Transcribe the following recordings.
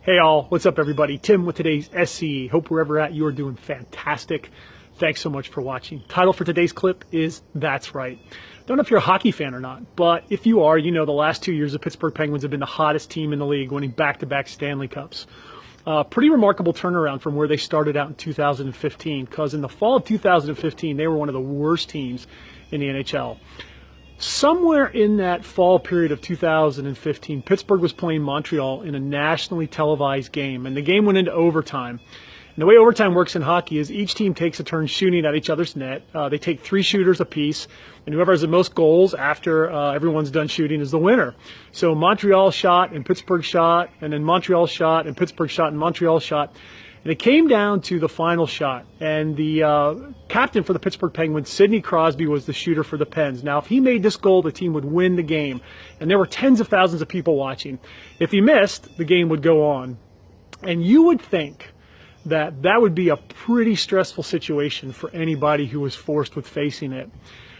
Hey all, what's up everybody? Tim with today's SCE. Hope wherever at you are doing fantastic. Thanks so much for watching. Title for today's clip is That's Right. Don't know if you're a hockey fan or not, but if you are, you know the last 2 years the Pittsburgh Penguins have been the hottest team in the league, winning back-to-back Stanley Cups. Pretty remarkable turnaround from where they started out in 2015, because in the fall of 2015 they were one of the worst teams in the NHL. Somewhere in that fall period of 2015, Pittsburgh was playing Montreal in a nationally televised game, and the game went into overtime. And the way overtime works in hockey is each team takes a turn shooting at each other's net. They take 3 shooters apiece, and whoever has the most goals after everyone's done shooting is the winner. So Montreal shot and Pittsburgh shot, and then Montreal shot and Pittsburgh shot and Montreal shot. And it came down to the final shot, and the captain for the Pittsburgh Penguins, Sidney Crosby, was the shooter for the Pens. Now, if he made this goal, the team would win the game, and there were tens of thousands of people watching. If he missed, the game would go on. And you would think that that would be a pretty stressful situation for anybody who was forced with facing it.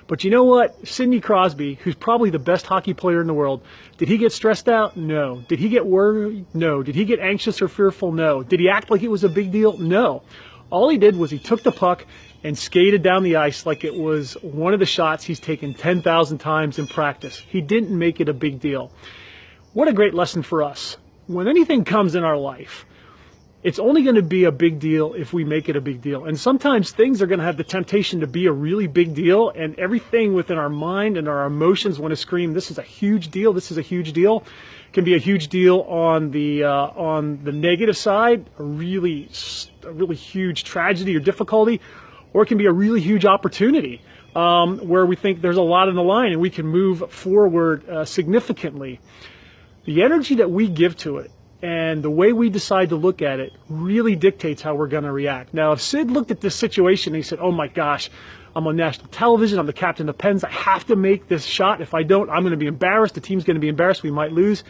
But you know what? Sidney Crosby, who's probably the best hockey player in the world, did he get stressed out? No. Did he get worried? No. Did he get anxious or fearful? No. Did he act like it was a big deal? No. All he did was he took the puck and skated down the ice like it was one of the shots he's taken 10,000 times in practice. He didn't make it a big deal. What a great lesson for us. When anything comes in our life, it's only going to be a big deal if we make it a big deal. And sometimes things are going to have the temptation to be a really big deal, and everything within our mind and our emotions want to scream, this is a huge deal, this is a huge deal. It can be a huge deal on the negative side, a really huge tragedy or difficulty, or it can be a really huge opportunity where we think there's a lot on the line and we can move forward significantly. The energy that we give to it and the way we decide to look at it really dictates how we're going to react. Now, if Sid looked at this situation and he said, oh my gosh, I'm on national television, I'm the captain of the Pens, I have to make this shot. If I don't, I'm going to be embarrassed, the team's going to be embarrassed, we might lose,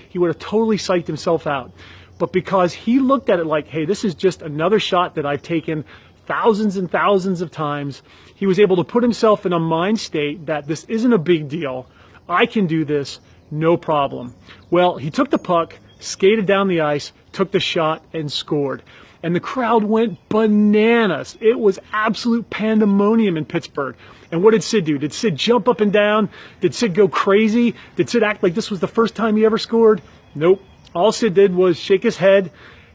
he would have totally psyched himself out. But because he looked at it like, hey, this is just another shot that I've taken thousands and thousands of times, he was able to put himself in a mind state that this isn't a big deal, I can do this, no problem. Well, he took the puck, skated down the ice, took the shot, and scored. And the crowd went bananas. It was absolute pandemonium in Pittsburgh. And what did Sid do? Did Sid jump up and down? Did Sid go crazy? Did Sid act like this was the first time he ever scored? Nope. All Sid did was shake his head,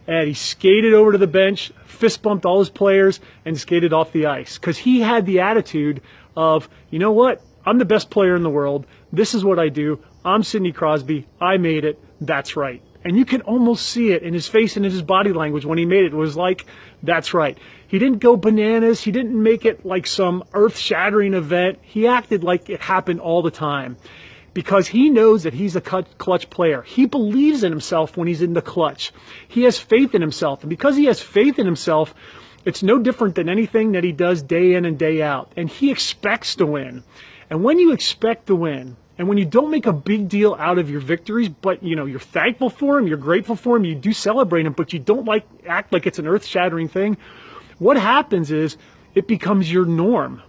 and he skated over to the bench, fist bumped all his players, and skated off the ice. Because he had the attitude of, you know what? I'm the best player in the world. This is what I do. I'm Sidney Crosby. I made it. That's right. And you can almost see it in his face and in his body language when he made it. It was like, that's right. He didn't go bananas. He didn't make it like some earth-shattering event. He acted like it happened all the time because he knows that he's a clutch player. He believes in himself when he's in the clutch. He has faith in himself. And because he has faith in himself, it's no different than anything that he does day in and day out. And he expects to win. And when you expect to win, and when you don't make a big deal out of your victories, but you're thankful for them, you're grateful for them, you do celebrate them, but you don't act like it's an earth-shattering thing, what happens is it becomes your norm.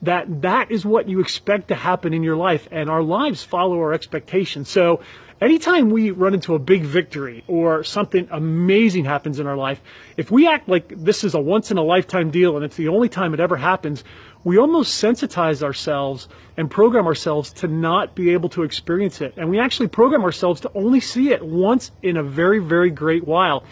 That is what you expect to happen in your life, and our lives follow our expectations. So anytime we run into a big victory or something amazing happens in our life, if we act like this is a once-in-a-lifetime deal and it's the only time it ever happens, we almost sensitize ourselves and program ourselves to not be able to experience it. And we actually program ourselves to only see it once in a very, very great while.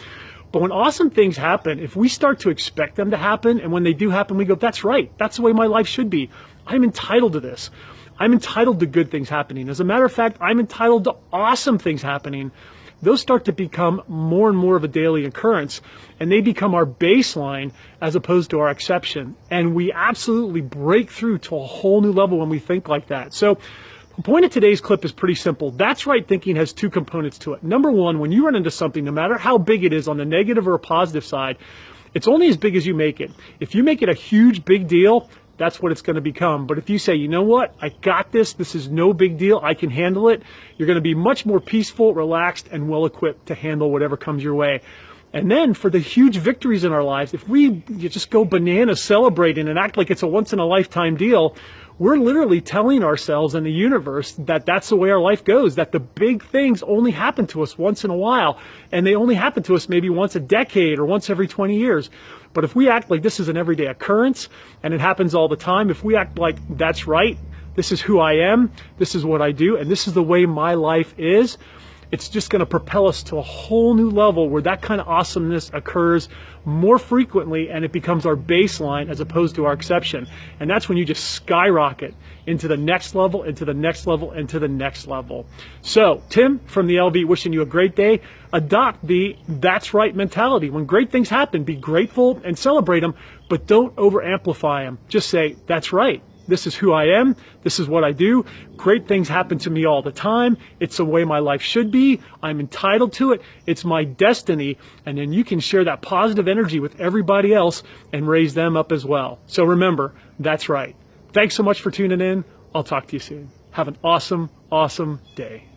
But when awesome things happen, if we start to expect them to happen, and when they do happen, we go, that's right. That's the way my life should be. I'm entitled to this. I'm entitled to good things happening. As a matter of fact, I'm entitled to awesome things happening. Those start to become more and more of a daily occurrence, and they become our baseline as opposed to our exception. And we absolutely break through to a whole new level when we think like that. So the point of today's clip is pretty simple. That's right thinking has 2 components to it. Number one, when you run into something, no matter how big it is on the negative or a positive side, it's only as big as you make it. If you make it a huge, big deal, that's what it's going to become. But if you say, you know what, I got this, this is no big deal, I can handle it, you're going to be much more peaceful, relaxed, and well-equipped to handle whatever comes your way. And then for the huge victories in our lives, if you just go bananas celebrating and act like it's a once-in-a-lifetime deal, we're literally telling ourselves and the universe that that's the way our life goes, that the big things only happen to us once in a while, and they only happen to us maybe once a decade or once every 20 years. But if we act like this is an everyday occurrence and it happens all the time, if we act like that's right, this is who I am, this is what I do, and this is the way my life is, it's just going to propel us to a whole new level where that kind of awesomeness occurs more frequently and it becomes our baseline as opposed to our exception. And that's when you just skyrocket into the next level, into the next level, into the next level. So, Tim from the LV wishing you a great day. Adopt the that's right mentality. When great things happen, be grateful and celebrate them, but don't over amplify them. Just say, that's right. This is who I am. This is what I do. Great things happen to me all the time. It's the way my life should be. I'm entitled to it. It's my destiny. And then you can share that positive energy with everybody else and raise them up as well. So remember, that's right. Thanks so much for tuning in. I'll talk to you soon. Have an awesome, awesome day.